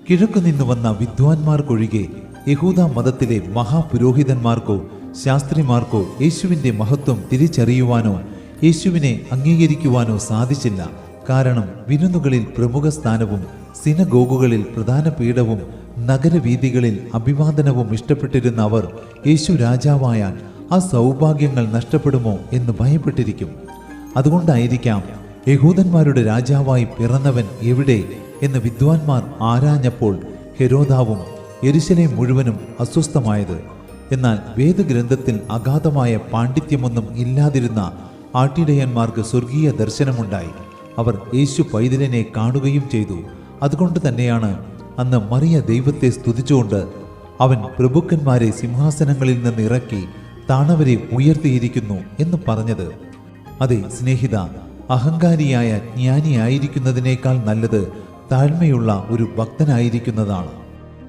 കിഴക്കുനിന്ന് വന്ന വിദ്വാൻമാർക്കൊഴികെ യഹൂദ മതത്തിലെ മഹാപുരോഹിതന്മാർക്കോ ശാസ്ത്രിമാർക്കോ യേശുവിൻ്റെ മഹത്വം തിരിച്ചറിയുവാനോ യേശുവിനെ അംഗീകരിക്കുവാനോ സാധിച്ചില്ല. കാരണം വിരുന്നുകളിൽ പ്രമുഖ സ്ഥാനവും സിനഗോഗുകളിൽ പ്രധാന പീഠവും നഗരവീഥികളിൽ അഭിവാദനവും ഇഷ്ടപ്പെട്ടിരുന്ന അവർ യേശു രാജാവായാൽ ആ സൗഭാഗ്യങ്ങൾ നഷ്ടപ്പെടുമോ എന്ന് ഭയപ്പെട്ടിരിക്കും. അതുകൊണ്ടായിരിക്കാം യഹൂദന്മാരുടെ രാജാവായി പിറന്നവൻ എവിടെ എന്ന് വിദ്വാൻമാർ ആരാഞ്ഞപ്പോൾ ഹെരോദാവും യെരുശലേം മുഴുവനും അസ്വസ്ഥമായത്. എന്നാൽ വേദഗ്രന്ഥത്തിൽ അഗാധമായ പാണ്ഡിത്യമൊന്നും ഇല്ലാതിരുന്ന ആട്ടിടയന്മാർക്ക് സ്വർഗീയ ദർശനമുണ്ടായി. അവർ യേശു പൈതലിനെ കാണുകയും ചെയ്തു. അതുകൊണ്ട് തന്നെയാണ് അന്ന് മറിയ ദൈവത്തെ സ്തുതിച്ചുകൊണ്ട് അവൻ പ്രഭുക്കന്മാരെ സിംഹാസനങ്ങളിൽ നിന്ന് ഇറക്കി താണവരെ ഉയർത്തിയിരിക്കുന്നു എന്ന് പറഞ്ഞത്. അതെ സ്നേഹിത, അഹങ്കാരിയായ ജ്ഞാനിയായിരിക്കുന്നതിനേക്കാൾ നല്ലത് താഴ്മയുള്ള ഒരു ഭക്തനായിരിക്കുന്നതാണ്.